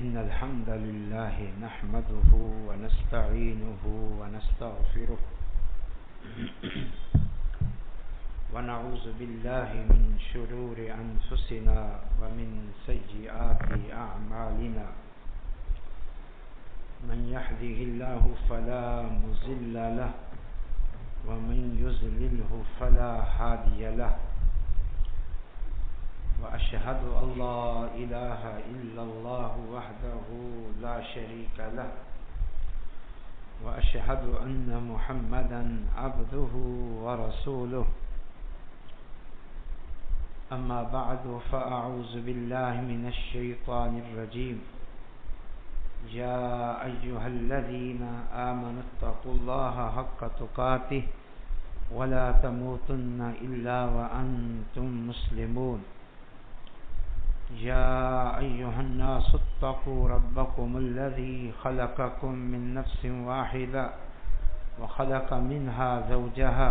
إن الحمد لله نحمده ونستعينه ونستغفره ونعوذ بالله من شرور أنفسنا ومن سيئات أعمالنا من يهده الله فلا مضل له ومن يضلله فلا هادي له وأشهد أن لا إله إلا الله وحده لا شريك له وأشهد أن محمدا عبده ورسوله أما بعد فأعوذ بالله من الشيطان الرجيم يا أيها الذين آمنوا اتقوا الله حق تقاته ولا تموتن إلا وأنتم مسلمون يا أيها الناس اتقوا ربكم الذي خلقكم من نفس واحدة وخلق منها زوجها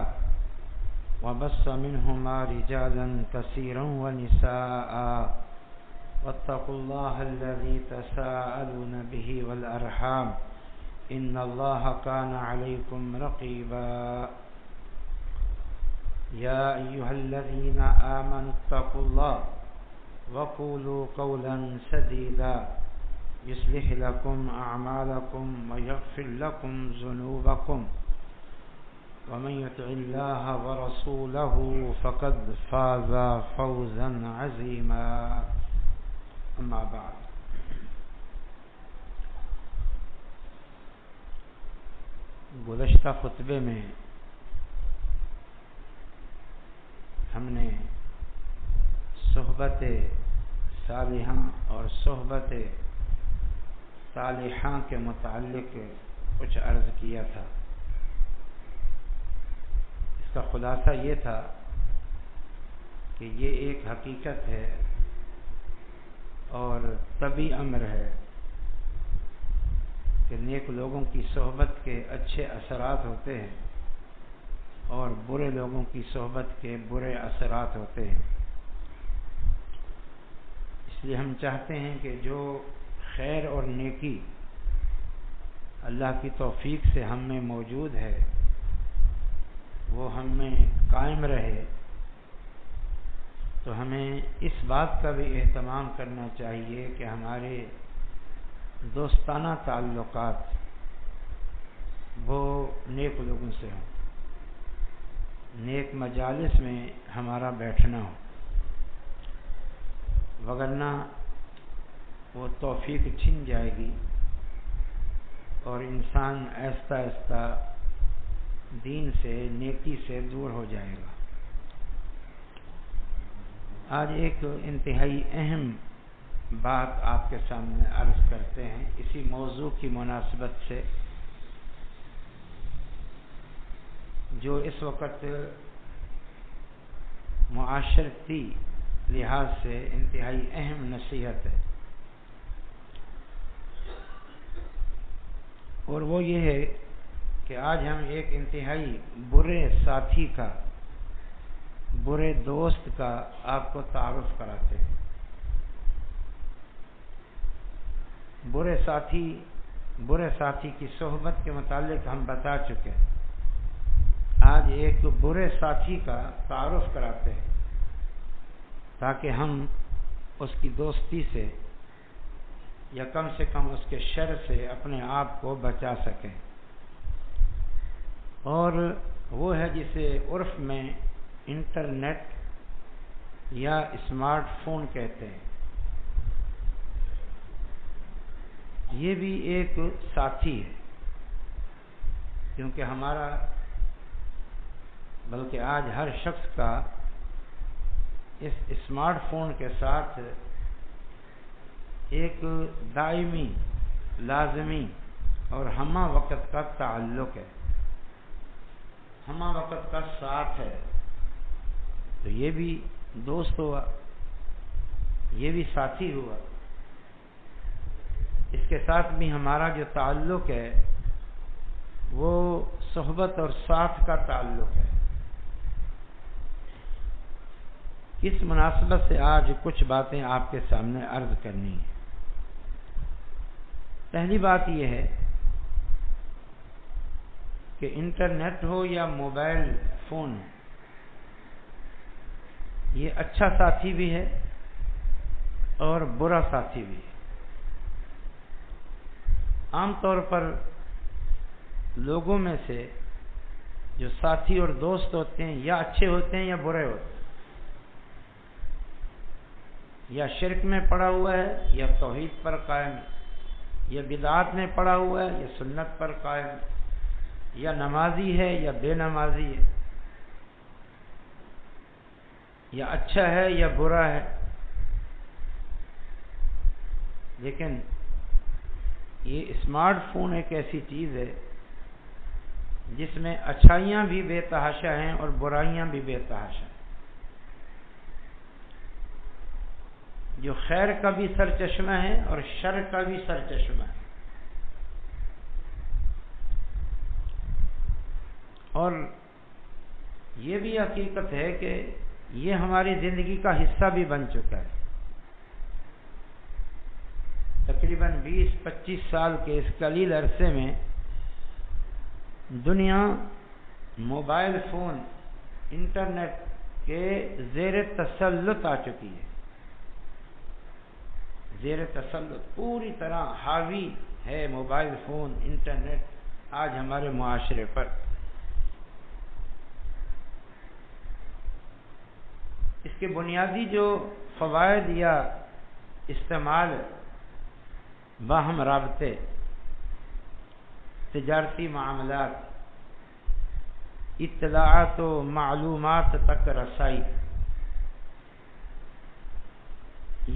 وبث منهما رجالا كثيرا ونساء واتقوا الله الذي تساءلون به والأرحام إن الله كان عليكم رقيبا يا أيها الذين آمنوا اتقوا الله وقولوا قولا سديدا يصلح لكم أعمالكم ويغفر لكم ذنوبكم ومن يطع الله ورسوله فقد فاز فوزا عظيما اما بعد گزشتہ خطبے میں ہم نے صحبت صالحہ اور صحبت صالحہ کے متعلق کچھ عرض کیا تھا. اس کا خلاصہ یہ تھا کہ یہ ایک حقیقت ہے اور طبی امر ہے کہ نیک لوگوں کی صحبت کے اچھے اثرات ہوتے ہیں اور برے لوگوں کی صحبت کے برے اثرات ہوتے ہیں. اس لیے ہم چاہتے ہیں کہ جو خیر اور نیکی اللہ کی توفیق سے ہم میں موجود ہے وہ ہم میں قائم رہے، تو ہمیں اس بات کا بھی اہتمام کرنا چاہیے کہ ہمارے دوستانہ تعلقات وہ نیک لوگوں سے ہوں، نیک مجالس میں ہمارا بیٹھنا ہو، وگرنہ وہ توفیق چھن جائے گی اور انسان آہستہ آہستہ دین سے نیکی سے دور ہو جائے گا. آج ایک انتہائی اہم بات آپ کے سامنے عرض کرتے ہیں اسی موضوع کی مناسبت سے، جو اس وقت معاشرتی لحاظ سے انتہائی اہم نصیحت ہے، اور وہ یہ ہے کہ آج ہم ایک انتہائی برے ساتھی کا، برے دوست کا آپ کو تعارف کراتے ہیں. برے ساتھی کی صحبت کے متعلق ہم بتا چکے ہیں. آج ایک برے ساتھی کا تعارف کراتے ہیں تاکہ ہم اس کی دوستی سے یا کم سے کم اس کے شر سے اپنے آپ کو بچا سکیں. اور وہ ہے جسے عرف میں انٹرنیٹ یا اسمارٹ فون کہتے ہیں. یہ بھی ایک ساتھی ہے، کیونکہ ہمارا بلکہ آج ہر شخص کا اس اسمارٹ فون کے ساتھ ایک دائمی، لازمی اور ہمہ وقت کا تعلق ہے، ہمہ وقت کا ساتھ ہے. تو یہ بھی دوست ہوا، یہ بھی ساتھی ہوا. اس کے ساتھ بھی ہمارا جو تعلق ہے وہ صحبت اور ساتھ کا تعلق ہے. اس مناسبت سے آج کچھ باتیں آپ کے سامنے عرض کرنی ہیں. پہلی بات یہ ہے کہ انٹرنیٹ ہو یا موبائل فون، یہ اچھا ساتھی بھی ہے اور برا ساتھی بھی ہے۔ عام طور پر لوگوں میں سے جو ساتھی اور دوست ہوتے ہیں یا اچھے ہوتے ہیں یا برے ہوتے ہیں، یا شرک میں پڑا ہوا ہے یا توحید پر قائم ہے، یا بدعات میں پڑا ہوا ہے یا سنت پر قائم ہے، یا نمازی ہے یا بے نمازی ہے، یا اچھا ہے یا برا ہے۔ لیکن یہ اسمارٹ فون ایک ایسی چیز ہے جس میں اچھائیاں بھی بے تحاشا ہیں اور برائیاں بھی بے تحاشا ہیں، جو خیر کا بھی سرچشمہ ہے اور شر کا بھی سرچشمہ ہے۔ اور یہ بھی حقیقت ہے کہ یہ ہماری زندگی کا حصہ بھی بن چکا ہے۔ تقریباً 20-25 سال کے اس قلیل عرصے میں دنیا موبائل فون، انٹرنیٹ کے زیر تسلط آ چکی ہے، زیر تسلط پوری طرح حاوی ہے موبائل فون، انٹرنیٹ آج ہمارے معاشرے پر۔ اس کے بنیادی جو فوائد یا استعمال، باہم رابطے، تجارتی معاملات، اطلاعات و معلومات تک رسائی،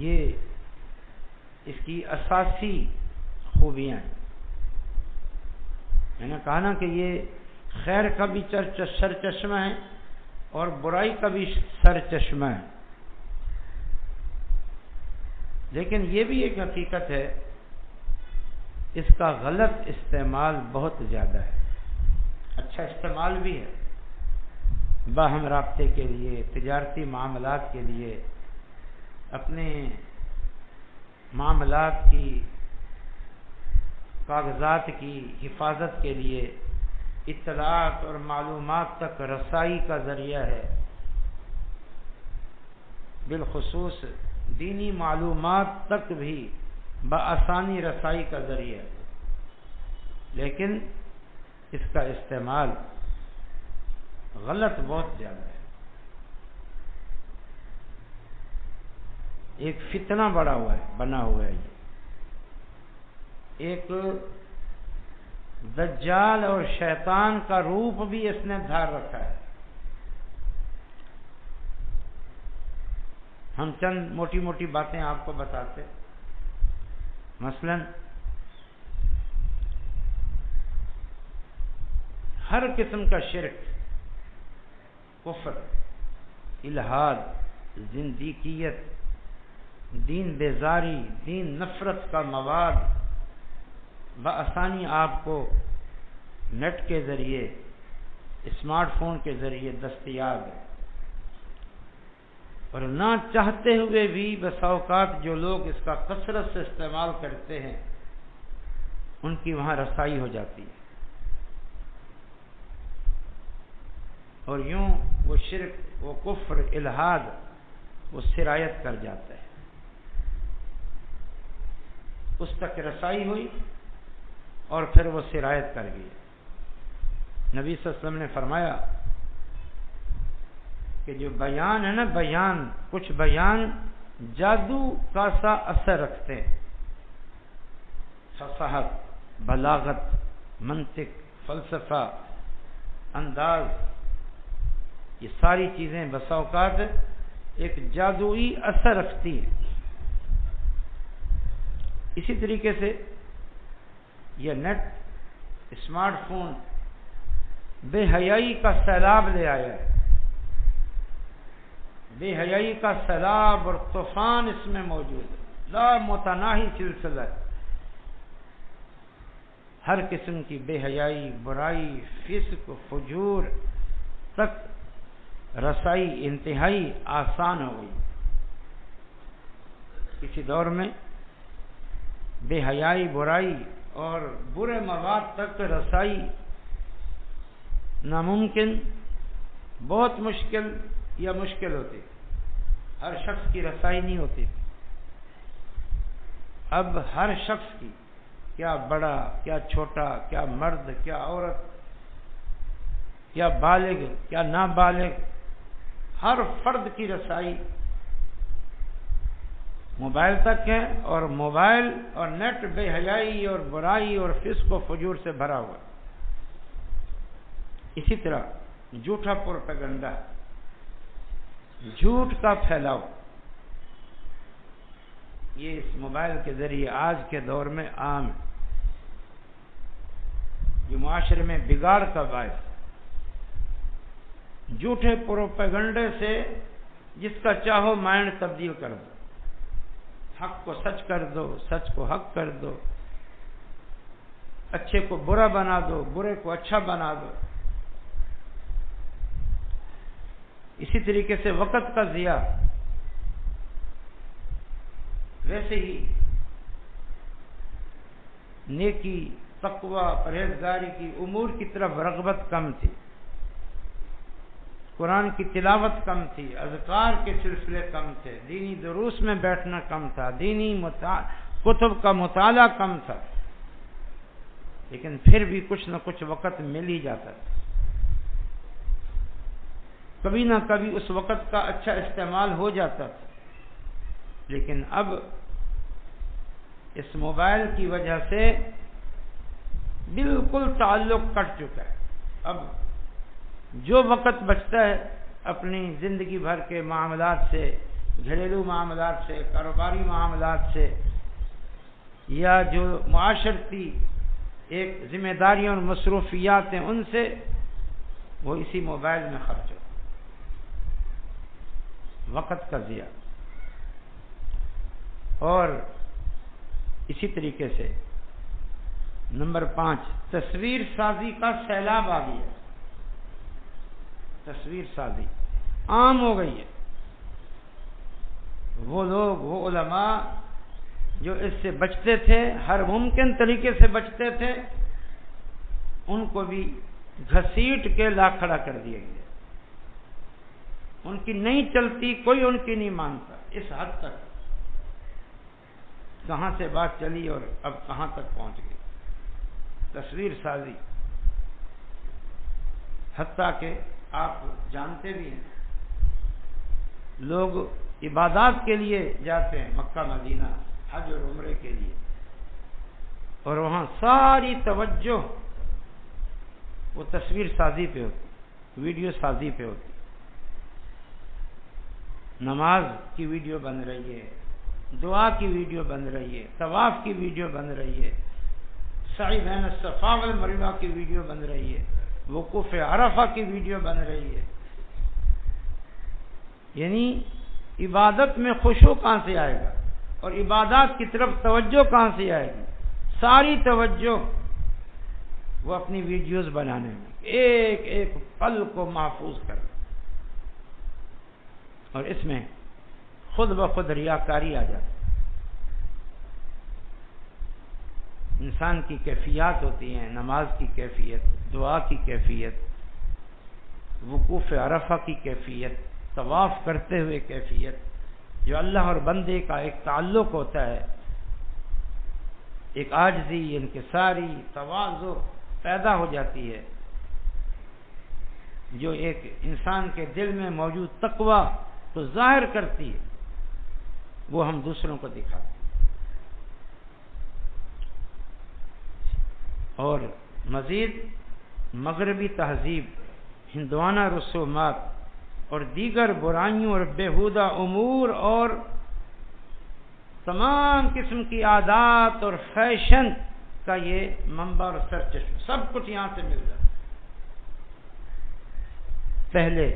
یہ اس کی اساسی خوبیاں ہیں۔ میں نے کہا نا کہ یہ خیر کا بھی سرچشمہ ہے اور برائی کا بھی سرچشمہ ہے، لیکن یہ بھی ایک حقیقت ہے اس کا غلط استعمال بہت زیادہ ہے۔ اچھا استعمال بھی ہے باہم رابطے کے لیے، تجارتی معاملات کے لیے، اپنے معاملات کی، کاغذات کی حفاظت کے لیے، اطلاعات اور معلومات تک رسائی کا ذریعہ ہے، بالخصوص دینی معلومات تک بھی بآسانی رسائی کا ذریعہ ہے، لیکن اس کا استعمال غلط بہت زیادہ ہے۔ ایک فتنہ بنا ہوا ہے، ایک دجال اور شیطان کا روپ بھی اس نے دھار رکھا ہے۔ ہم چند موٹی موٹی باتیں آپ کو بتاتے، مثلا ہر قسم کا شرک، کفر، الحاد، زندیقیت، دین بیزاری، دین نفرت کا مواد بآسانی آپ کو نیٹ کے ذریعے، اسمارٹ فون کے ذریعے دستیاب ہے، اور نہ چاہتے ہوئے بھی بسا اوقات جو لوگ اس کا کثرت سے استعمال کرتے ہیں ان کی وہاں رسائی ہو جاتی ہے، اور یوں وہ شرک، وہ کفر، الحاد وہ سرایت کر جاتا ہے، اس تک رسائی ہوئی اور پھر وہ سرایت کر گئی۔ نبی صلی اللہ علیہ وسلم نے فرمایا کہ جو بیان ہے نا، بیان، کچھ بیان جادو کا سا اثر رکھتے ہیں، فصاحت، بلاغت، منطق، فلسفہ، انداز، یہ ساری چیزیں بسا اوقات ایک جادوئی اثر رکھتی ہیں۔ اسی طریقے سے یہ نیٹ، اسمارٹ فون بے حیائی کا سیلاب لے آیا ہے، بے حیائی کا سیلاب اور طوفان اس میں موجود ہے، لا متناہی سلسلہ ہے، ہر قسم کی بے حیائی، برائی، فسق، فجور تک رسائی انتہائی آسان ہو گئی۔ کسی دور میں بے حیائی، برائی اور برے مواد تک رسائی ناممکن، بہت مشکل یا مشکل ہوتی، ہر شخص کی رسائی نہیں ہوتی۔ اب ہر شخص کی، کیا بڑا کیا چھوٹا، کیا مرد کیا عورت، کیا بالغ کیا نابالغ، ہر فرد کی رسائی موبائل تک ہے، اور موبائل اور نیٹ بے حیائی اور برائی اور فسق و فجور سے بھرا ہوا۔ اسی طرح جھوٹا پروپیگنڈا، جھوٹ کا پھیلاؤ، یہ اس موبائل کے ذریعے آج کے دور میں عام ہے، جو معاشرے میں بگاڑ کا باعث۔ جھوٹے پروپیگنڈے سے جس کا چاہو مائنڈ تبدیل کر دو، حق کو سچ کر دو، سچ کو حق کر دو، اچھے کو برا بنا دو، برے کو اچھا بنا دو۔ اسی طریقے سے وقت کا ضیاع، ویسے ہی نیکی، تقوی، پرہیزگاری کی امور کی طرف رغبت کم تھی، قرآن کی تلاوت کم تھی، اذکار کے سلسلے کم تھے، دینی دروس میں بیٹھنا کم تھا، دینی کتب کا مطالعہ کم تھا، لیکن پھر بھی کچھ نہ کچھ وقت مل ہی جاتا تھا۔ کبھی نہ کبھی اس وقت کا اچھا استعمال ہو جاتا تھا، لیکن اب اس موبائل کی وجہ سے بالکل تعلق کٹ چکا ہے۔ اب جو وقت بچتا ہے اپنی زندگی بھر کے معاملات سے، گھریلو معاملات سے، کاروباری معاملات سے، یا جو معاشرتی ایک ذمہ داریاں اور مصروفیات ہیں ان سے، وہ اسی موبائل میں خرچ ہو، وقت کا ضیاع۔ اور اسی طریقے سے نمبر 5، تصویر سازی کا سیلاب آ گیا۔ تصویر سازی عام ہو گئی ہے۔ وہ لوگ، وہ علماء جو اس سے بچتے تھے، ہر ممکن طریقے سے بچتے تھے، ان کو بھی گھسیٹ کے لا کھڑا کر دیا گیا۔ ان کی نہیں چلتی، کوئی ان کی نہیں مانتا۔ اس حد تک کہاں سے بات چلی اور اب کہاں تک پہنچ گئی۔ تصویر سازی، حتیٰ کہ آپ جانتے بھی ہیں، لوگ عبادات کے لیے جاتے ہیں مکہ مدینہ، حج اور عمرے کے لیے، اور وہاں ساری توجہ وہ تصویر سازی پہ ہوتی، ویڈیو سازی پہ ہوتی۔ نماز کی ویڈیو بن رہی ہے، دعا کی ویڈیو بن رہی ہے، طواف کی ویڈیو بن رہی ہے، سعی بین الصفا والمروہ کی ویڈیو بن رہی ہے، وقوف عرفہ کی ویڈیو بن رہی ہے۔ یعنی عبادت میں خشوع کہاں سے آئے گا، اور عبادات کی طرف توجہ کہاں سے آئے گی؟ ساری توجہ وہ اپنی ویڈیوز بنانے میں، ایک ایک پل کو محفوظ کر، اور اس میں خود بخود ریاکاری آ جاتی۔ انسان کی کیفیات ہوتی ہیں، نماز کی کیفیت، دعا کی کیفیت، وقوف عرفہ کی کیفیت، طواف کرتے ہوئے کیفیت، جو اللہ اور بندے کا ایک تعلق ہوتا ہے، ایک عاجزی، انکساری، تواضع پیدا ہو جاتی ہے، جو ایک انسان کے دل میں موجود تقوی کو ظاہر کرتی ہے، وہ ہم دوسروں کو دکھاتے ہیں۔ اور مزید مغربی تہذیب، ہندوانہ رسومات اور دیگر برائیوں اور بیہودہ امور اور تمام قسم کی عادات اور فیشن کا یہ منبع اور سرچشمہ، سب کچھ یہاں سے مل رہا ہے۔ پہلے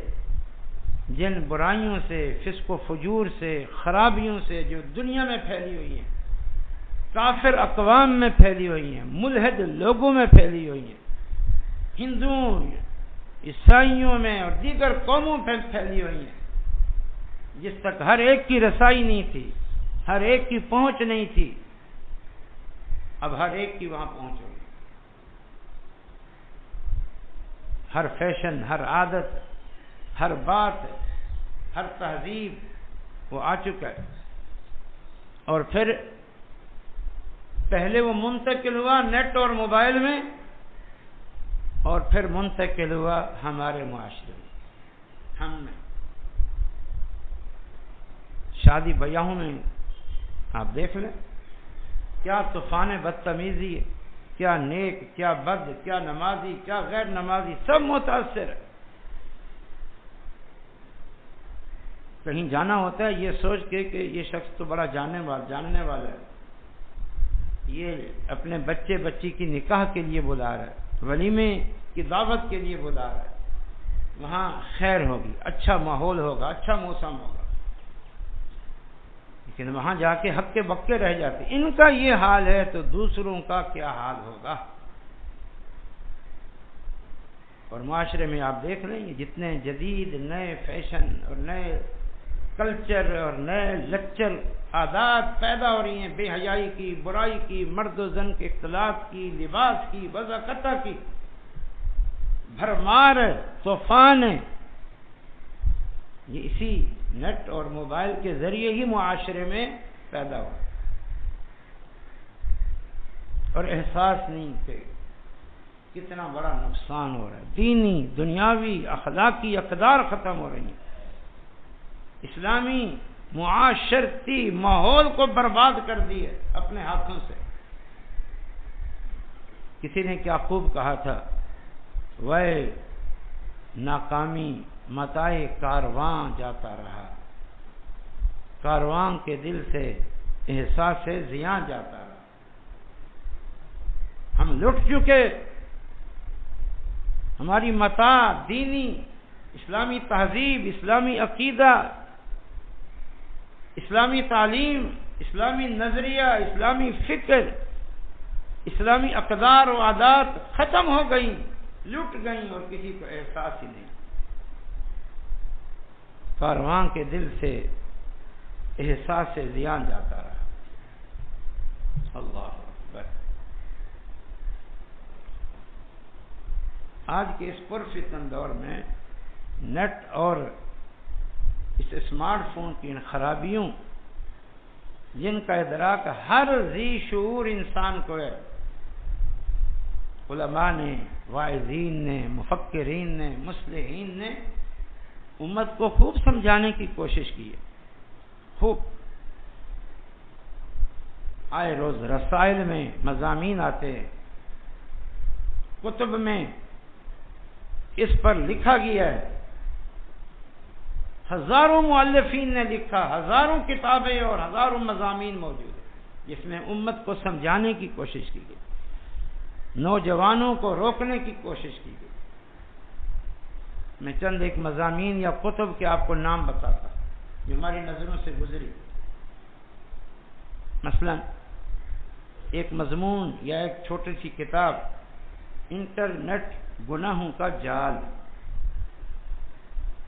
جن برائیوں سے، فسق و فجور سے، خرابیوں سے جو دنیا میں پھیلی ہوئی ہیں، کافر اقوام میں پھیلی ہوئی ہیں، ملحد لوگوں میں پھیلی ہوئی ہیں، ہندوؤں، عیسائیوں میں اور دیگر قوموں پہ پھیلی ہوئی ہیں، جس تک ہر ایک کی رسائی نہیں تھی، ہر ایک کی پہنچ نہیں تھی، اب ہر ایک کی وہاں پہنچ ہوئی، ہر فیشن، ہر عادت، ہر بات، ہر تہذیب وہ آ چکا ہے۔ اور پھر پہلے وہ منتقل ہوا نیٹ اور موبائل میں، اور پھر منتقل ہوا ہمارے معاشرے میں، ہم میں شادی بیاہوں میں آپ دیکھ لیں کیا طوفان بدتمیزی ہے، کیا نیک، کیا بد، کیا نمازی، کیا غیر نمازی، سب متاثر ہے۔ کہیں جانا ہوتا ہے یہ سوچ کے کہ یہ شخص تو بڑا جاننے والا ہے، یہ اپنے بچے بچی کی نکاح کے لیے بلا رہا ہے، ولیمے کی دعوت کے لیے بلا رہا ہے، وہاں خیر ہوگی، اچھا ماحول ہوگا، اچھا موسم ہوگا، لیکن وہاں جا کے حق کے بکے رہ جاتے۔ ان کا یہ حال ہے تو دوسروں کا کیا حال ہوگا؟ اور معاشرے میں آپ دیکھ لیں گے جتنے جدید نئے فیشن اور نئے کلچر اور نئے لچر عادات پیدا ہو رہی ہیں، بے حیائی کی، برائی کی، مرد و زن کے اختلاط کی، لباس کی، وضاقتہ کی، بھرمار طوفان ہے، یہ اسی نیٹ اور موبائل کے ذریعے ہی معاشرے میں پیدا ہوا، اور احساس نہیں کہ کتنا بڑا نقصان ہو رہا ہے، دینی، دنیاوی، اخلاقی اقدار ختم ہو رہی ہیں، اسلامی معاشرتی ماحول کو برباد کر دیے اپنے ہاتھوں سے۔ کسی نے کیا خوب کہا تھا، وے ناکامی متائے کارواں جاتا رہا، کارواں کے دل سے احساس زیاں جاتا رہا۔ ہم لٹ چکے، ہماری متاع دینی، اسلامی تہذیب، اسلامی عقیدہ، اسلامی تعلیم، اسلامی نظریہ، اسلامی فکر، اسلامی اقدار و عادات ختم ہو گئی، لٹ گئیں، اور کسی کو احساس ہی نہیں۔ کارواں کے دل سے احساس سے زیان جاتا رہا۔ اللہ اکبر۔ آج کے اس پرفتن دور میں نیٹ اور اس اسمارٹ فون کی ان خرابیوں، جن کا ادراک ہر ذی شعور انسان کو ہے، علماء نے، واعظین نے، مفکرین نے، مصلحین نے امت کو خوب سمجھانے کی کوشش کی ہے، خوب۔ آئے روز رسائل میں مضامین آتے ہیں، کتب میں اس پر لکھا گیا ہے، ہزاروں مؤلفین نے لکھا، ہزاروں کتابیں اور ہزاروں مضامین موجود ہیں جس میں امت کو سمجھانے کی کوشش کی گئی، نوجوانوں کو روکنے کی کوشش کی گئی۔ میں چند ایک مضامین یا کتب کے آپ کو نام بتاتا جو ہماری نظروں سے گزری۔ مثلا ایک مضمون یا ایک چھوٹی سی کتاب، انٹرنیٹ گناہوں کا جال۔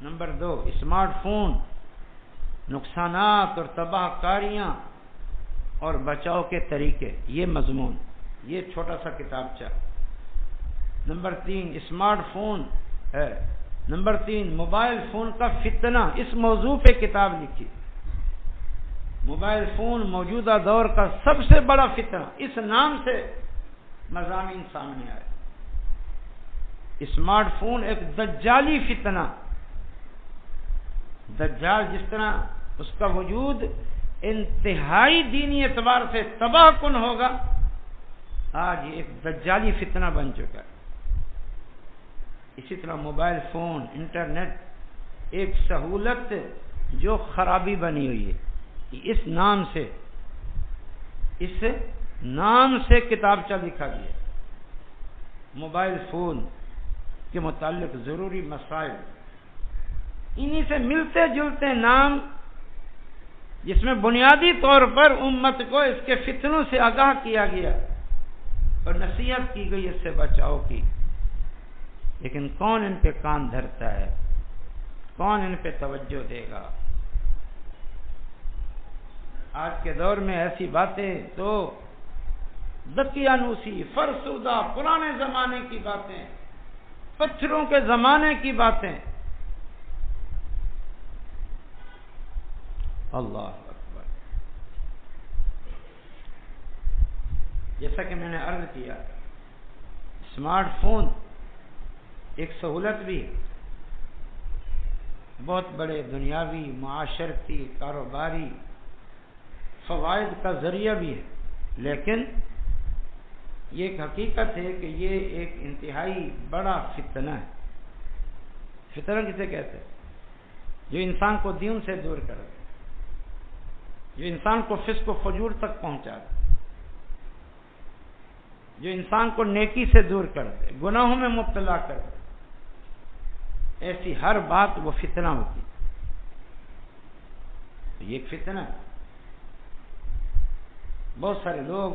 نمبر 2، اسمارٹ فون، نقصانات اور تباہ کاریاں اور بچاؤ کے طریقے، یہ مضمون، یہ چھوٹا سا کتابچہ۔ نمبر 3، اسمارٹ فون ہے۔ نمبر 3، موبائل فون کا فتنہ، اس موضوع پہ کتاب لکھی۔ موبائل فون موجودہ دور کا سب سے بڑا فتنہ، اس نام سے مضامین سامنے آئے۔ اسمارٹ فون ایک دجالی فتنہ، دجال جس طرح اس کا وجود انتہائی دینی اعتبار سے تباہ کن ہوگا، آج یہ ایک دجالی فتنہ بن چکا ہے۔ اسی طرح موبائل فون، انٹرنیٹ ایک سہولت جو خرابی بنی ہوئی ہے۔ اس نام سے کتابچہ لکھا گیا، موبائل فون کے متعلق ضروری مسائل، انہی سے ملتے جلتے نام، جس میں بنیادی طور پر امت کو اس کے فتنوں سے آگاہ کیا گیا اور نصیحت کی گئی اس سے بچاؤ کی۔ لیکن کون ان پہ کان دھرتا ہے؟ کون ان پہ توجہ دے گا؟ آج کے دور میں ایسی باتیں تو دقیانوسی، فرسودہ، پرانے زمانے کی باتیں، پتھروں کے زمانے کی باتیں. اللہ اکبر. جیسا کہ میں نے عرض کیا، اسمارٹ فون ایک سہولت بھی ہے، بہت بڑے دنیاوی، معاشرتی، کاروباری فوائد کا ذریعہ بھی ہے، لیکن یہ ایک حقیقت ہے کہ یہ ایک انتہائی بڑا فتنہ ہے. فتنہ کسے کہتے ہیں؟ جو انسان کو دین سے دور کر دے، جو انسان کو فسق و فجور تک پہنچا دے، جو انسان کو نیکی سے دور کر دے، گناہوں میں مبتلا کر دے. ایسی ہر بات وہ فتنہ ہوتی. یہ ایک فتنہ ہے. بہت سارے لوگ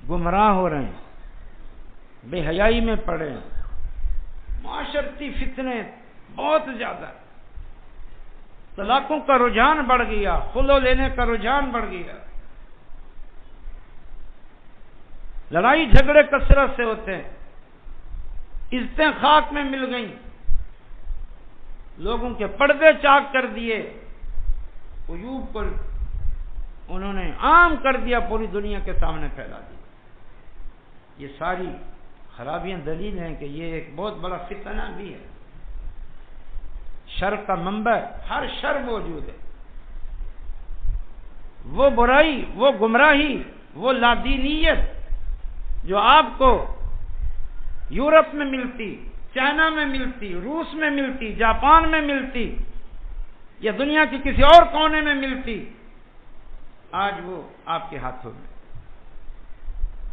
گمراہ ہو رہے ہیں، بے حیائی میں پڑے ہیں، معاشرتی فتنے بہت زیادہ، طلاقوں کا رجحان بڑھ گیا، خلو لینے کا رجحان بڑھ گیا، لڑائی جھگڑے کثرت سے ہوتے ہیں، عزتیں خاک میں مل گئیں، لوگوں کے پردے چاک کر دیے، عیوب کو انہوں نے عام کر دیا، پوری دنیا کے سامنے پھیلا دیا. یہ ساری خرابیاں دلیل ہیں کہ یہ ایک بہت بڑا فتنہ بھی ہے. شر کا منبع، ہر شر موجود ہے. وہ برائی، وہ گمراہی، وہ لادینیت جو آپ کو یورپ میں ملتی، چائنا میں ملتی، روس میں ملتی، جاپان میں ملتی، یا دنیا کی کسی اور کونے میں ملتی، آج وہ آپ کے ہاتھوں میں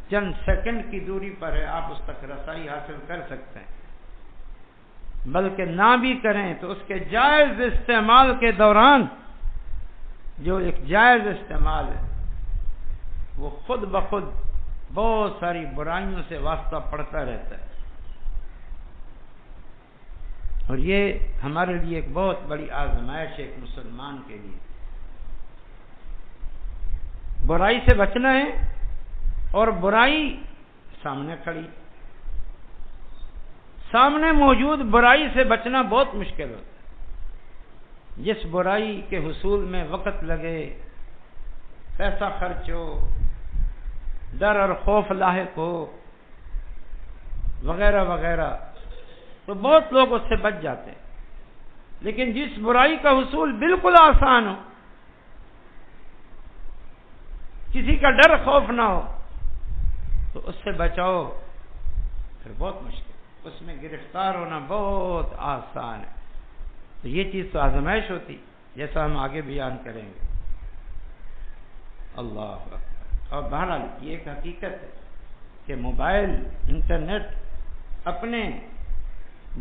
چند سیکنڈ کی دوری پر ہے. آپ اس تک رسائی حاصل کر سکتے ہیں، بلکہ نہ بھی کریں تو اس کے جائز استعمال کے دوران جو ایک جائز استعمال ہے وہ خود بخود بہت ساری برائیوں سے واسطہ پڑتا رہتا ہے. اور یہ ہمارے لیے ایک بہت بڑی آزمائش ہے ایک مسلمان کے لیے. برائی سے بچنا ہے، اور برائی سامنے کھڑی، سامنے موجود برائی سے بچنا بہت مشکل ہوتا ہے. جس برائی کے حصول میں وقت لگے، پیسہ خرچ ہو، ڈر اور خوف لاحق ہو، وغیرہ وغیرہ، تو بہت لوگ اس سے بچ جاتے ہیں. لیکن جس برائی کا حصول بالکل آسان ہو، کسی کا ڈر خوف نہ ہو، تو اس سے بچاؤ پھر بہت مشکل، اس میں گرفتار ہونا بہت آسان ہے. تو یہ چیز تو آزمائش ہوتی، جیسا ہم آگے بیان کریں گے. اللہ اکبر. اور بہرحال یہ ایک حقیقت ہے کہ موبائل، انٹرنیٹ اپنے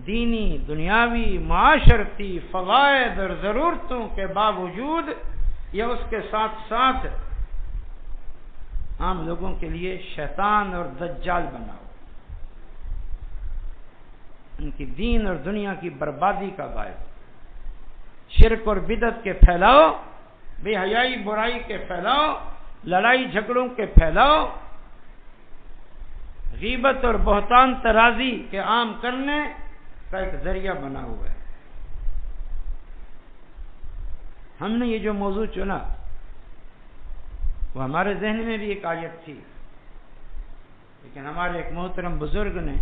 دینی، دنیاوی، معاشرتی فوائد اور ضرورتوں کے باوجود یا اس کے ساتھ ساتھ عام لوگوں کے لیے شیطان اور دجال بنا ہو، ان کی دین اور دنیا کی بربادی کا باعث، شرک اور بدعت کے پھیلاؤ، بے حیائی برائی کے پھیلاؤ، لڑائی جھگڑوں کے پھیلاؤ، غیبت اور بہتان ترازی کے عام کرنے کا ایک ذریعہ بنا ہوا ہے. ہم نے یہ جو موضوع چنا وہ ہمارے ذہن میں بھی ایک آیت تھی، لیکن ہمارے ایک محترم بزرگ نے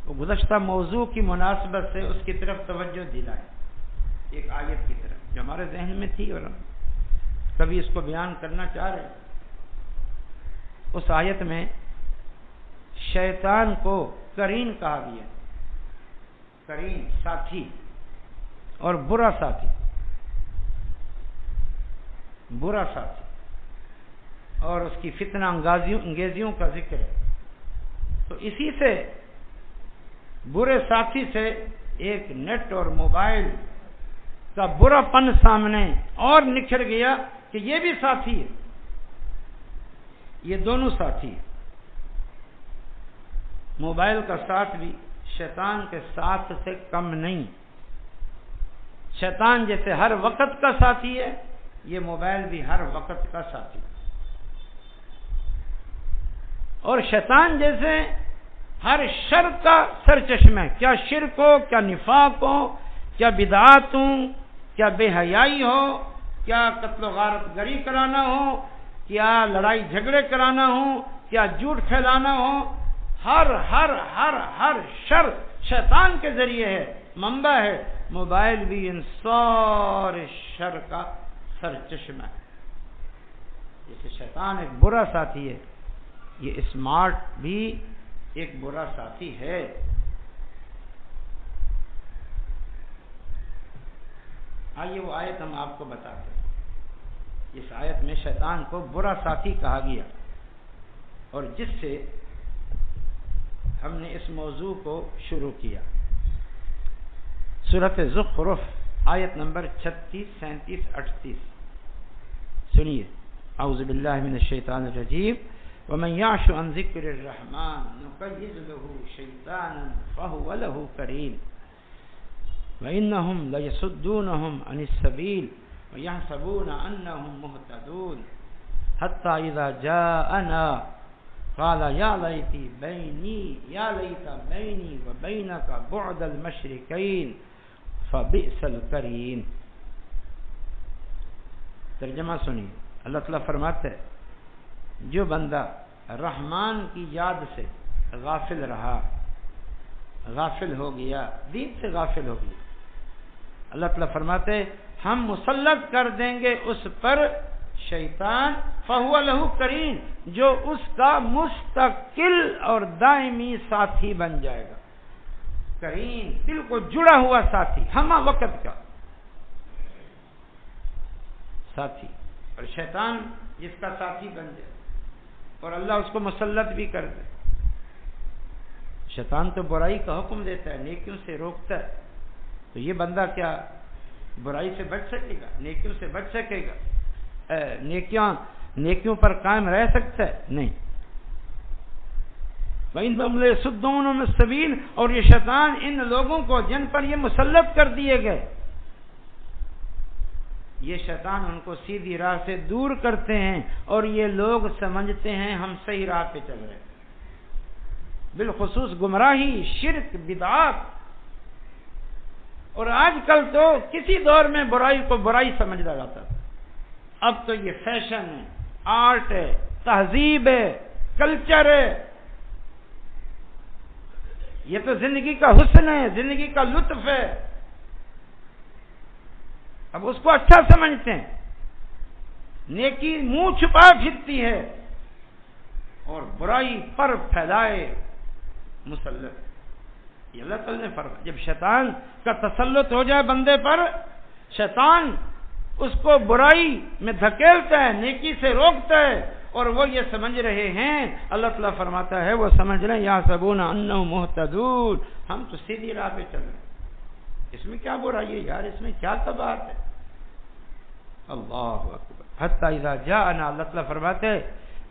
وہ گزشتہ موضوع کی مناسبت سے اس کی طرف توجہ دلائی، ایک آیت کی طرف جو ہمارے ذہن میں تھی اور ہم کبھی اس کو بیان کرنا چاہ رہے. اس آیت میں شیطان کو قرین کہا گیا، قرین ساتھی اور برا ساتھی، برا ساتھی، اور اس کی فتنہ انگیزیوں کا ذکر ہے. تو اسی سے برے ساتھی سے ایک نیٹ اور موبائل کا برا پن سامنے اور نکھر گیا کہ یہ بھی ساتھی ہے، یہ دونوں ساتھی ہیں. موبائل کا ساتھ بھی شیطان کے ساتھ سے کم نہیں. شیطان جیسے ہر وقت کا ساتھی ہے، یہ موبائل بھی ہر وقت کا ساتھی. اور شیطان جیسے ہر شر کا سرچشمہ ہے، کیا شرک ہو، کیا نفاق ہو، کیا بدعات ہو، کیا بے حیائی ہو، کیا قتل و غارت گری کرانا ہو، کیا لڑائی جھگڑے کرانا ہو، کیا جھوٹ پھیلانا ہو، ہر ہر ہر ہر شر شیطان کے ذریعے ہے، منبع ہے۔ موبائل بھی ان سارے شر کا سرچشمہ ہے۔ جیسے شیطان ایک برا ساتھی ہے، یہ اسمارٹ بھی ایک برا ساتھی ہے۔ آئیے وہ آیت ہم آپ کو بتاتے ہیں۔ اس آیت میں شیطان کو برا ساتھی کہا گیا، اور جس سے ہم نے اس موضوع کو شروع کیا۔ سورۃ زخرف آیت نمبر 36، 37، 38 سنیے۔ اعوذ باللہ من الشیطان الرجیم ومن یعش عن ذکر الرحمن نقید له شیطانا فهو له قرین وانهم لیصدونهم عن السبیل ویحسبون انهم مهتدون حتی اذا جاءنا قال یا لیت بینی وبینک بعد المشرکین فبئس القرین۔ ترجمہ سنیے۔ اللہ تعالیٰ فرماتے ہیں جو بندہ رحمان کی یاد سے غافل رہا، غافل ہو گیا، دین سے غافل ہو گیا، اللہ تعالیٰ فرماتے ہیں ہم مسلط کر دیں گے اس پر شیطان، فہو لہ قرین، جو اس کا مستقل اور دائمی ساتھی بن جائے گا۔ قرین دل کو جڑا ہوا ساتھی، ہمہ وقت کا ساتھی، اور شیطان جس کا ساتھی بن جائے اور اللہ اس کو مسلط بھی کر دے۔ شیطان تو برائی کا حکم دیتا ہے، نیکیوں سے روکتا ہے، تو یہ بندہ کیا برائی سے بچ سکے گا؟ نیکیوں سے بچ سکے گا؟ نیکیوں پر قائم رہ سکتا ہے؟ نہیں۔ وَإِنَّهُمْ لَيَصُدُّونَهُمْ عَنِ السَّبِيلِ، اور یہ شیطان ان لوگوں کو جن پر یہ مسلط کر دیے گئے، یہ شیطان ان کو سیدھی راہ سے دور کرتے ہیں، اور یہ لوگ سمجھتے ہیں ہم صحیح راہ پہ چل رہے ہیں، بالخصوص گمراہی، شرک، بدعات۔ اور آج کل تو کسی دور میں برائی کو برائی سمجھا جاتا تھا، اب تو یہ فیشن ہے، آرٹ ہے، تہذیب ہے، کلچر ہے، یہ تو زندگی کا حسن ہے، زندگی کا لطف ہے، اب اس کو اچھا سمجھتے ہیں۔ نیکی منہ چھپا پھرتی ہے اور برائی پر پھیلائے مسلط۔ یہ اللہ تعالی نے فرمایا جب شیطان کا تسلط ہو جائے بندے پر، شیطان اس کو برائی میں دھکیلتا ہے، نیکی سے روکتا ہے، اور وہ یہ سمجھ رہے ہیں، اللہ تعالیٰ فرماتا ہے وہ سمجھ رہے ہیں یحسبون انہم مہتدون، ہم تو سیدھی راہ پہ چل رہے ہیں، اس میں کیا برائی ہے یار، اس میں کیا تباہت ہے؟ اللہ اکبر۔ حتی اذا جاءنا، اللہ تعالیٰ فرماتے ہیں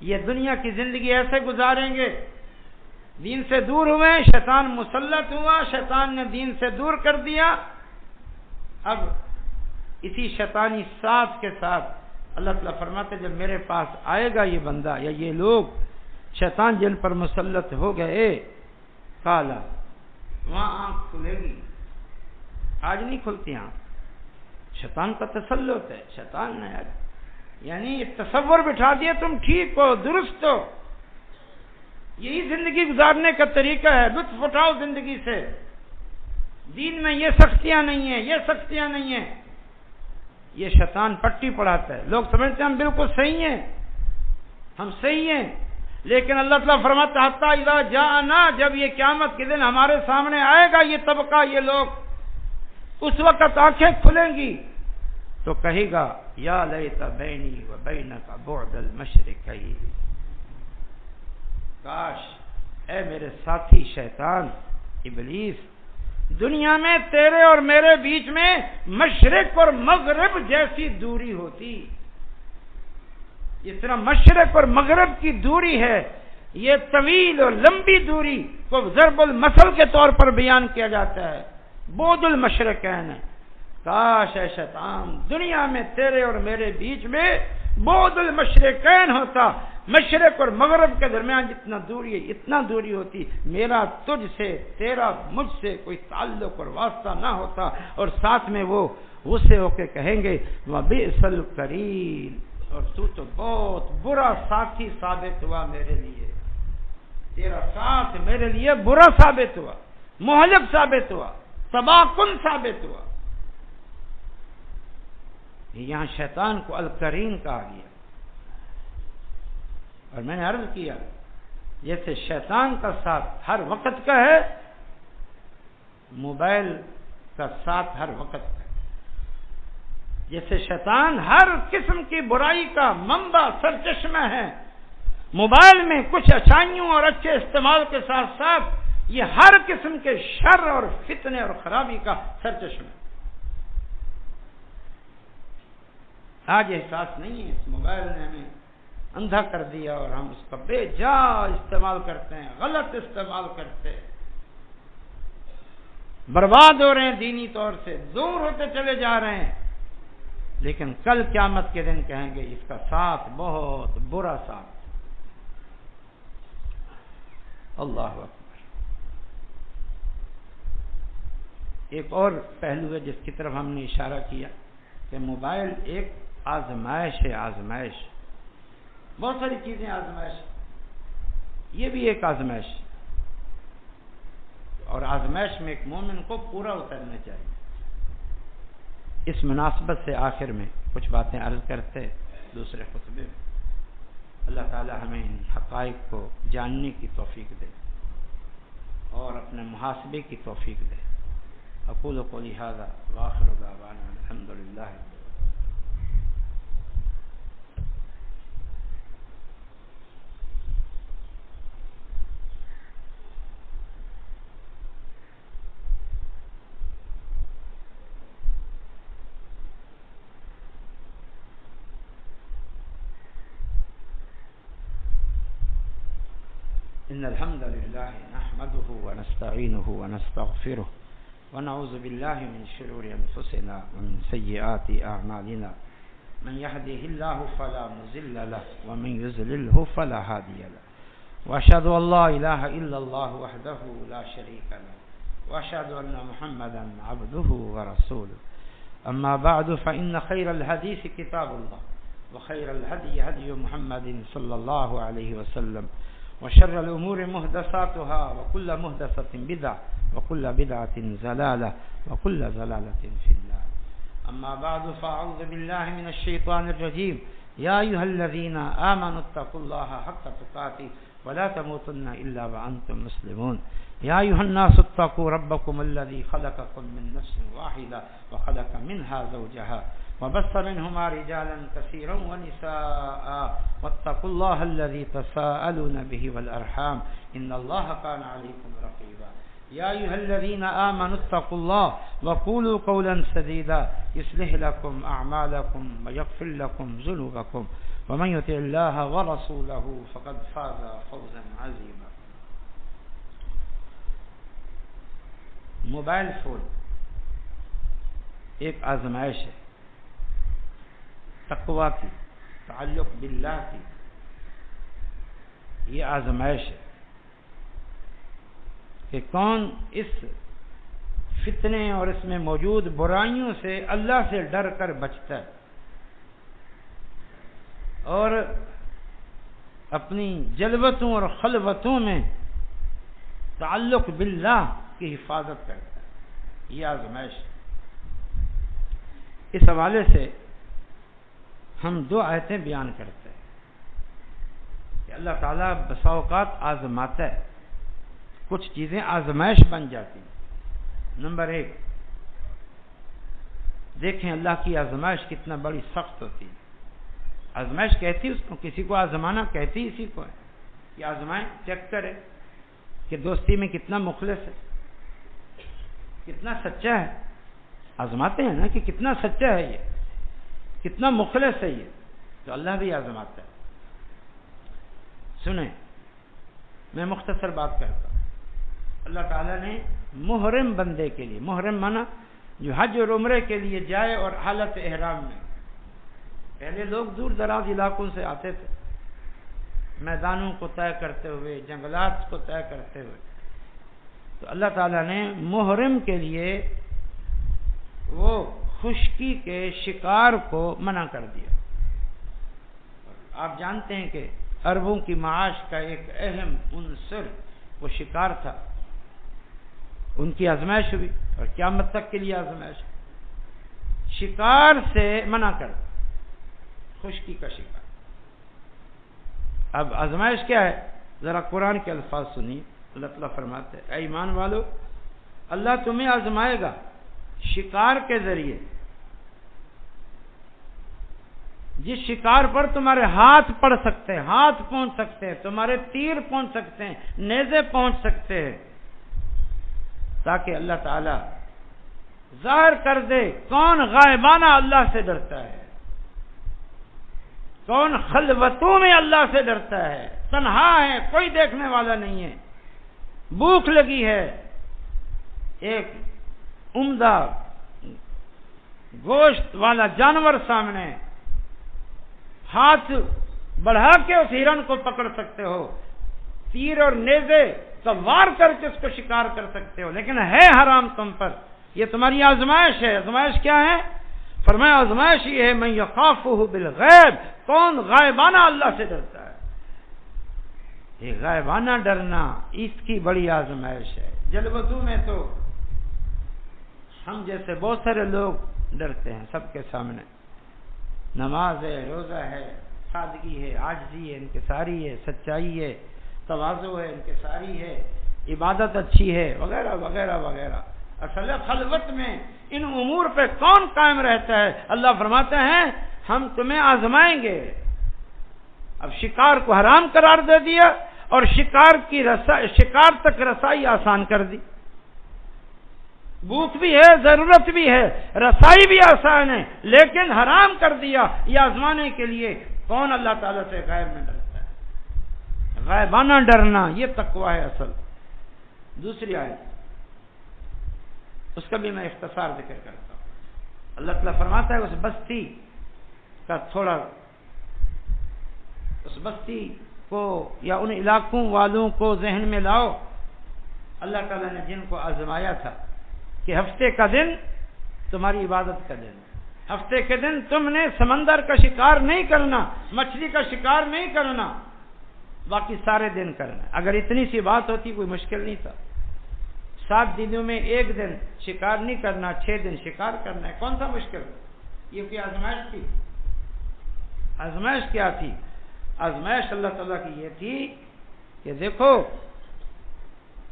یہ دنیا کی زندگی ایسے گزاریں گے، دین سے دور ہوئے، شیطان مسلط ہوا، شیطان نے دین سے دور کر دیا، اب اسی شیطانی ساتھ کے ساتھ اللہ تعالیٰ فرماتے ہیں جب میرے پاس آئے گا یہ بندہ یا یہ لوگ، شیطان جن پر مسلط ہو گئے، کالا، وہاں آنکھ کھلے گی، آج نہیں کھلتی آنکھ، شیطان کا تسلط ہے، شیطان نے یعنی یہ تصور بٹھا دیا تم ٹھیک ہو، درست ہو، یہی زندگی گزارنے کا طریقہ ہے، لطف اٹھاؤ زندگی سے، دین میں یہ سختیاں نہیں ہیں، یہ سختیاں نہیں ہیں، یہ شیطان پٹی پڑھاتا ہے، لوگ سمجھتے ہیں ہم بالکل صحیح ہیں، ہم صحیح ہیں، لیکن اللہ تعالیٰ فرماتا ہے حتی اذا جاءنا، جب یہ قیامت کے دن ہمارے سامنے آئے گا یہ طبقہ، یہ لوگ، اس وقت آنکھیں کھلیں گی تو کہے گا یا لیت بینی و بینک بعد المشرکین، کاش اے میرے ساتھی شیطان ابلیس، دنیا میں تیرے اور میرے بیچ میں مشرق اور مغرب جیسی دوری ہوتی، اس طرح مشرق اور مغرب کی دوری ہے، یہ طویل اور لمبی دوری کو ضرب المثل کے طور پر بیان کیا جاتا ہے، بعد المشرقین، کاش اے شیطان دنیا میں تیرے اور میرے بیچ میں بعد المشرقین ہوتا، مشرق اور مغرب کے درمیان جتنا دوری ہے اتنا دوری ہوتی، میرا تجھ سے تیرا مجھ سے کوئی تعلق اور واسطہ نہ ہوتا، اور ساتھ میں وہ غصے ہو کے کہیں گے وَبِئْسَ الْقَرِينُ، اور تو بہت برا ساتھی ثابت ہوا میرے لیے، تیرا ساتھ میرے لیے برا ثابت ہوا، مہلک ثابت ہوا، تباہ کن ثابت ہوا۔ یہاں شیطان کو القرین کہا گیا، اور میں نے عرض کیا جیسے شیطان کا ساتھ ہر وقت کا ہے، موبائل کا ساتھ ہر وقت کا ہے۔ جیسے شیطان ہر قسم کی برائی کا منبع سرچشمہ ہے، موبائل میں کچھ اچھائیوں اور اچھے استعمال کے ساتھ ساتھ یہ ہر قسم کے شر اور فتنے اور خرابی کا سرچشمہ ہے۔ آج احساس نہیں ہے، اس موبائل نے ہمیں اندھا کر دیا اور ہم اس کا بے جا استعمال کرتے ہیں، غلط استعمال کرتے ہیں، برباد ہو رہے ہیں، دینی طور سے دور ہوتے چلے جا رہے ہیں۔ لیکن کل قیامت کے دن کہیں گے اس کا ساتھ بہت برا ساتھ۔ اللہ اکبر۔ ایک اور پہلو ہے جس کی طرف ہم نے اشارہ کیا کہ موبائل ایک آزمائش ہے، آزمائش، بہت ساری چیزیں آزمائش، یہ بھی ایک آزمائش، اور آزمائش میں ایک مومن کو پورا اترنا چاہیے۔ اس مناسبت سے آخر میں کچھ باتیں عرض کرتے دوسرے خطبے میں، اللہ تعالی ہمیں ان حقائق کو جاننے کی توفیق دے اور اپنے محاسبے کی توفیق دے۔ اقول قولی ھذا وآخر دعوانا الحمدللہ۔ إن الحمد لله نحمده ونستعينه ونستغفره ونعوذ بالله من شرور أنفسنا ومن سيئات أعمالنا، من يهده الله فلا مضل له ومن يضلله فلا هادي له، وأشهد أن لا إله إلا الله وحده لا شريك له، وأشهد أن محمدا عبده ورسوله، أما بعد فإن خير الحديث كتاب الله، وخير الهدي هدي محمد صلى الله عليه وسلم، وشر الأمور محدثاتها، وكل محدثة بدعة، وكل بدعة ضلالة، وكل ضلالة في النار۔ أما بعد فأعوذ بالله من الشيطان الرجيم، يا أيها الذين آمنوا اتقوا الله حق تقاته ولا تموتن إلا وأنتم مسلمون، يا أيها الناس اتقوا ربكم الذي خلقكم من نفس واحدة وخلق منها زوجها وبث منهما رجالا كثيرا ونساء، واتقوا الله الذي تساءلون به والأرحام إن الله كان عليكم رقيبا، يا أيها الذين آمنوا اتقوا الله وقولوا قولا سديدا يصلح لكم أعمالكم ويغفر لكم ذنوبكم، ومن يطع الله ورسوله فقد فاز فوزا عظيما۔ موبائل فون ایک آزمائش ہے، تقویٰ کی، تعلق باللہ کی، یہ آزمائش ہے کہ کون اس فتنے اور اس میں موجود برائیوں سے اللہ سے ڈر کر بچتا ہے اور اپنی جلوتوں اور خلوتوں میں تعلق باللہ کی حفاظت کرتا ہے، یہ آزمائش ہے۔ اس حوالے سے ہم دو آیتیں بیان کرتے ہیں کہ اللہ تعالیٰ بسا اوقات آزماتا ہے، کچھ چیزیں آزمائش بن جاتی ہیں۔ نمبر ایک، دیکھیں اللہ کی آزمائش کتنا بڑی سخت ہوتی ہے۔ آزمائش کہتی اس کو، کسی کو آزمانا کہتی اسی کو ہے کہ آزمائیں، چیک کرے کہ دوستی میں کتنا مخلص ہے، کتنا سچا ہے۔ آزماتے ہیں نا کہ کتنا سچا ہے یہ، کتنا مخلص ہے یہ، تو اللہ بھی آزماتا ہے۔ سنیں، میں مختصر بات کرتا ہوں۔ اللہ تعالیٰ نے محرم بندے کے لیے، محرم مانا جو حج اور عمرے کے لیے جائے اور حالت احرام میں، پہلے لوگ دور دراز علاقوں سے آتے تھے، میدانوں کو طے کرتے ہوئے، جنگلات کو طے کرتے ہوئے. تو اللہ تعالیٰ نے محرم کے لیے وہ خشکی کے شکار کو منع کر دیا. آپ جانتے ہیں کہ عربوں کی معاش کا ایک اہم عنصر وہ شکار تھا. ان کی آزمائش ہوئی اور قیامت تک کے لیے آزمائش. شکار سے منع کر، خشکی کا شکار. اب آزمائش کیا ہے؟ ذرا قرآن کے الفاظ سنیے. اللہ تعالیٰ فرماتے ہیں اے ایمان والو، اللہ تمہیں آزمائے گا شکار کے ذریعے. جس شکار پر تمہارے ہاتھ پڑ سکتے ہیں، ہاتھ پہنچ سکتے ہیں، تمہارے تیر پہنچ سکتے ہیں، نیزے پہنچ سکتے ہیں، تاکہ اللہ تعالی ظاہر کر دے کون غائبانہ اللہ سے ڈرتا ہے، کون خلوتوں میں اللہ سے ڈرتا ہے، تنہا ہے، کوئی دیکھنے والا نہیں ہے، بھوک لگی ہے، ایک عمدہ گوشت والا جانور سامنے، ہاتھ بڑھا کے اس ہرن کو پکڑ سکتے ہو، تیر اور نیزے کا وار کر کے اس کو شکار کر سکتے ہو، لیکن ہے حرام تم پر. یہ تمہاری آزمائش ہے. آزمائش کیا ہے؟ فرمایا آزمائش یہ ہے من یخافہ بالغیب، کون غائبانہ اللہ سے ڈرتا ہے. یہ غائبانہ ڈرنا اس کی بڑی آزمائش ہے. جلوتوں میں تو ہم جیسے بہت سارے لوگ ڈرتے ہیں سب کے سامنے. نماز ہے، روزہ ہے، سادگی ہے، عاجزی ہے، انکساری ہے، سچائی ہے، تواضع ہے، انکساری ہے، عبادت اچھی ہے، وغیرہ وغیرہ وغیرہ. اصل خلوت میں ان امور پہ کون قائم رہتا ہے؟ اللہ فرماتے ہیں ہم تمہیں آزمائیں گے. اب شکار کو حرام قرار دے دیا اور شکار تک رسائی آسان کر دی. بھوک بھی ہے، ضرورت بھی ہے، رسائی بھی آسان ہے، لیکن حرام کر دیا. یہ آزمانے کے لیے کون اللہ تعالیٰ سے غیب میں ڈرتا ہے؟ غائبانہ ڈرنا یہ تقویٰ ہے اصل. دوسری آیت اس کا بھی میں اختصار ذکر کرتا ہوں. اللہ تعالیٰ فرماتا ہے اس بستی کا تھوڑا، اس بستی کو یا ان علاقوں والوں کو ذہن میں لاؤ اللہ تعالیٰ نے جن کو آزمایا تھا کہ ہفتے کا دن تمہاری عبادت کا دن، ہفتے کے دن تم نے سمندر کا شکار نہیں کرنا، مچھلی کا شکار نہیں کرنا، باقی سارے دن کرنا. اگر اتنی سی بات ہوتی کوئی مشکل نہیں تھا. 7 دنوں میں ایک دن شکار نہیں کرنا، 6 دن شکار کرنا ہے، کون سا مشکل؟ یہ کوئی آزمائش تھی؟ آزمائش کیا تھی؟ آزمائش اللہ تعالیٰ کی یہ تھی کہ دیکھو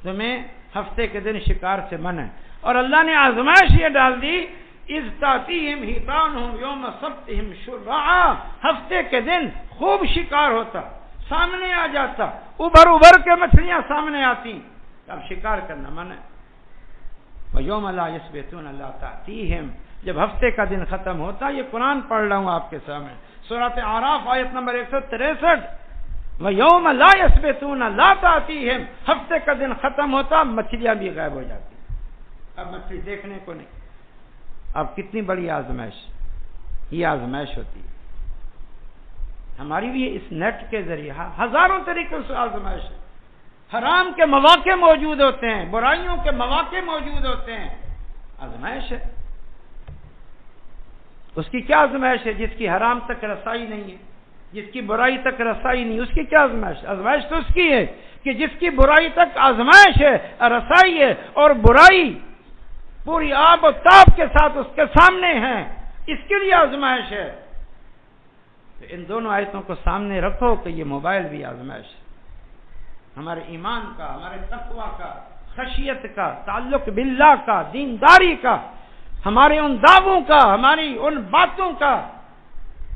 تمہیں ہفتے کے دن شکار سے منع ہے، اور اللہ نے آزمائش یہ ڈال دی اذ تاتیہم حیتانہم یوم سبتہم شرعا، ہفتے کے دن خوب شکار ہوتا، سامنے آ جاتا، ابھر کے مچھلیاں سامنے آتی، اب شکار کرنا منع. وَيَوْمَ لَا يَسْبِتُونَ لَا تَأْتِيهِمْ، جب ہفتے کا دن ختم ہوتا، یہ قرآن پڑھ رہا ہوں آپ کے سامنے، سورۃ اعراف آیت نمبر 163. وَيَوْمَ لَا يَسْبِتُونَ لَا تَأْتِيهِمْ، ہفتے کا دن ختم ہوتا، مچھلیاں بھی غائب ہو جاتی، اب مچھلی دیکھنے کو نہیں. اب کتنی بڑی آزمائش، یہ آزمائش ہوتی ہے ہماری بھی. اس نیٹ کے ذریعے ہزاروں طریقوں سے آزمائش ہے. حرام کے مواقع موجود ہوتے ہیں، برائیوں کے مواقع موجود ہوتے ہیں، آزمائش ہے. اس کی کیا آزمائش ہے؟ جس کی حرام تک رسائی نہیں ہے، جس کی برائی تک رسائی نہیں، اس کی کیا آزمائش؟ آزمائش تو اس کی ہے کہ جس کی برائی تک آزمائش ہے، رسائی ہے، اور برائی پوری آب و تاب کے ساتھ اس کے سامنے ہے، اس کے لیے آزمائش ہے. تو ان دونوں آیتوں کو سامنے رکھو کہ یہ موبائل بھی آزمائش ہے. ہمارے ایمان کا، ہمارے تقویٰ کا، خشیت کا، تعلق باللہ کا، دینداری کا، ہمارے ان دعووں کا، ہماری ان باتوں کا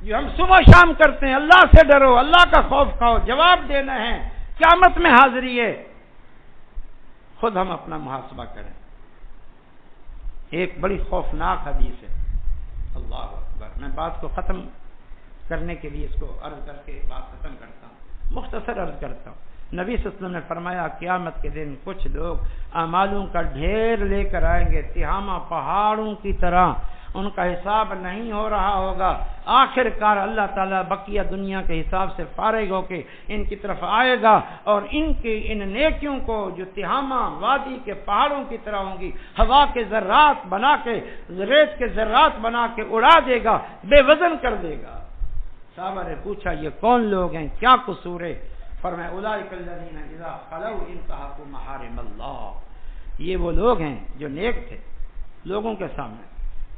جو ہم صبح شام کرتے ہیں، اللہ سے ڈرو، اللہ کا خوف کھاؤ، جواب دینا ہے، قیامت میں حاضری ہے. خود ہم اپنا محاسبہ کریں. ایک بڑی خوفناک حدیث ہے. اللہ اکبر. میں بات کو ختم کرنے کے لیے اس کو عرض کر کے بات ختم کرتا ہوں، مختصر عرض کرتا ہوں. نبی صلی اللہ علیہ وسلم نے فرمایا قیامت کے دن کچھ لوگ اعمالوں کا ڈھیر لے کر آئیں گے، تہامہ پہاڑوں کی طرح، ان کا حساب نہیں ہو رہا ہوگا. آخر کار اللہ تعالیٰ بقیہ دنیا کے حساب سے فارغ ہو کے ان کی طرف آئے گا اور ان نیکیوں کو جو تہامہ وادی کے پہاڑوں کی طرح ہوں گی ہوا کے ذرات بنا کے ریت کے ذرات بنا کے اڑا دے گا, بے وزن کر دے گا. صحابہ نے پوچھا یہ کون لوگ ہیں, کیا قصور ہے؟ فرمایا اولئک الذین اذا خلوا انتهكوا محارم اللہ. یہ وہ لوگ ہیں جو نیک تھے لوگوں کے سامنے,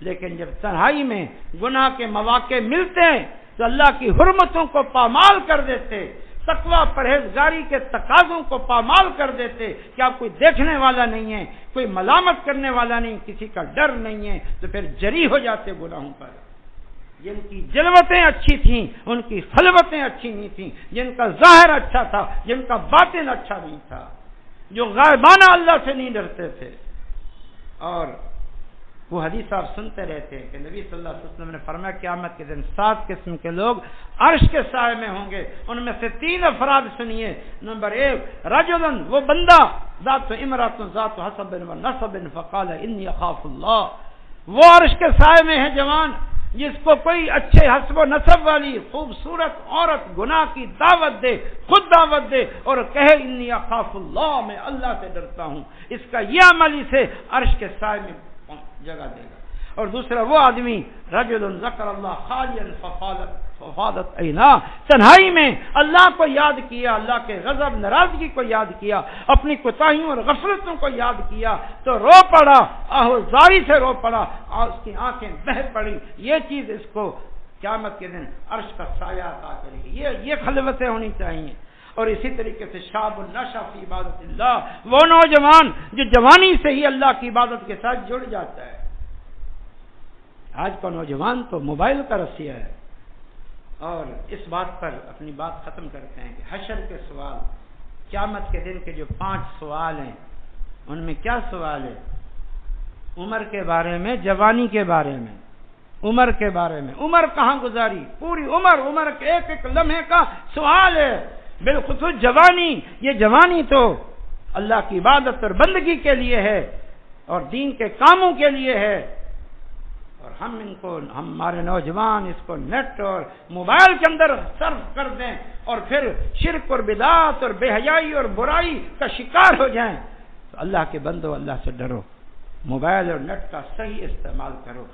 لیکن جب تنہائی میں گناہ کے مواقع ملتے ہیں تو اللہ کی حرمتوں کو پامال کر دیتے, تقوی پرہیزگاری کے تقاضوں کو پامال کر دیتے. کیا کوئی دیکھنے والا نہیں ہے, کوئی ملامت کرنے والا نہیں, کسی کا ڈر نہیں ہے, تو پھر جری ہو جاتے گناہوں پر. جن کی جلوتیں اچھی تھیں ان کی خلوتیں اچھی نہیں تھیں, جن کا ظاہر اچھا تھا جن کا باطن اچھا نہیں تھا, جو غائبانہ اللہ سے نہیں ڈرتے تھے. اور وہ حدیث آپ سنتے رہتے ہیں کہ نبی صلی اللہ علیہ وسلم نے فرمایا قیامت کے دن 7 قسم کے لوگ عرش کے سائے میں ہوں گے. ان میں سے 3 افراد سنیے. نمبر 1 رجل, وہ بندہ ذات امرأۃ ذات حسب و نسب فقال انی اخاف اللہ. وہ عرش کے سائے میں ہے جوان جس کو کوئی اچھے حسب و نسب والی خوبصورت عورت گناہ کی دعوت دے, خود دعوت دے اور کہے انی اخاف اللہ, میں اللہ سے ڈرتا ہوں. اس کا یہ عمل اسے عرش کے سائے میں جگہ دے گا. اور دوسرا وہ آدمی رجل ذکر اللہ خالیا ففاضت عیناہ, تنہائی میں اللہ کو یاد کیا, اللہ کے غضب ناراضگی کو یاد کیا, اپنی کوتاہیوں اور غفلتوں کو یاد کیا تو رو پڑا, آہوزاری سے رو پڑا, اس کی آنکھیں بہہ پڑی. یہ چیز اس کو قیامت کے دن عرش کا سایہ عطا کرے گی. یہ خلوتیں ہونی چاہیے. اور اسی طریقے سے شاب النشا فی عبادت اللہ, وہ نوجوان جو جوانی سے ہی اللہ کی عبادت کے ساتھ جڑ جاتا ہے. آج کا نوجوان تو موبائل کا رسیہ ہے. اور اس بات پر اپنی بات ختم کرتے ہیں کہ حشر کے سوال, قیامت کے دن کے جو 5 سوال ہیں ان میں کیا سوال ہے؟ عمر کے بارے میں, جوانی کے بارے میں, عمر کے بارے میں. عمر کہاں گزاری, پوری عمر کے ایک ایک لمحے کا سوال ہے. بالخصوص جوانی, یہ جوانی تو اللہ کی عبادت اور بندگی کے لیے ہے اور دین کے کاموں کے لیے ہے. اور ہمارے نوجوان اس کو نیٹ اور موبائل کے اندر صرف کر دیں اور پھر شرک اور بدعت اور بے حیائی اور برائی کا شکار ہو جائیں. تو اللہ کے بندو, اللہ سے ڈرو, موبائل اور نیٹ کا صحیح استعمال کرو,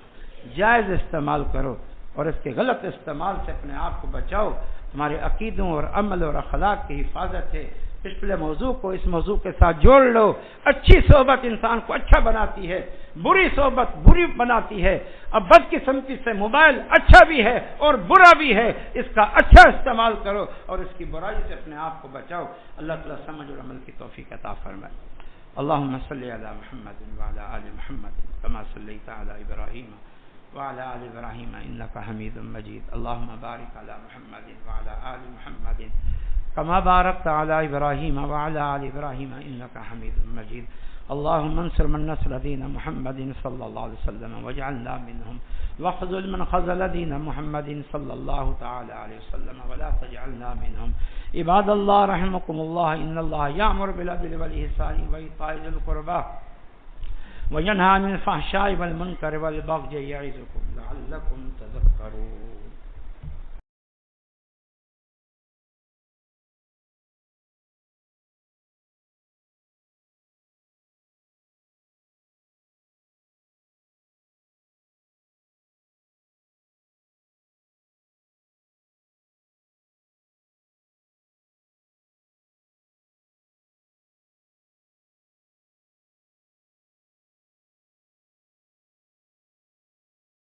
جائز استعمال کرو اور اس کے غلط استعمال سے اپنے آپ کو بچاؤ. ہمارے عقیدوں اور عمل اور اخلاق کی حفاظت ہے. پچھلے موضوع کو اس موضوع کے ساتھ جوڑ لو. اچھی صحبت انسان کو اچھا بناتی ہے, بری صحبت بری بناتی ہے. اب بدقسمتی سے موبائل اچھا بھی ہے اور برا بھی ہے, اس کا اچھا استعمال کرو اور اس کی برائی سے اپنے آپ کو بچاؤ. اللہ تعالیٰ سمجھ اور عمل کی توفیق عطا فرمائے. اللهم صل على محمد وعلى آل محمد كما صليت على إبراهيم وعلى آل إبراهيم إنك حميد مجيد. اللهم بارك على محمد وعلى آل محمد كما باركت على إبراهيم وعلى آل إبراهيم إنك حميد مجيد. اللهم انصر من نصر دين محمد صلى الله عليه وسلم واجعلنا منهم, واخذل من خذل دين محمد صلى الله تعالى عليه وسلم ولا تجعلنا منهم. عباد الله رحمكم الله, إن الله يأمر بالعدل والإحسان وإيتاء ذي القربى وينهى عن الفحشاء والمنكر والبغي يعظكم لعلكم تذكرون.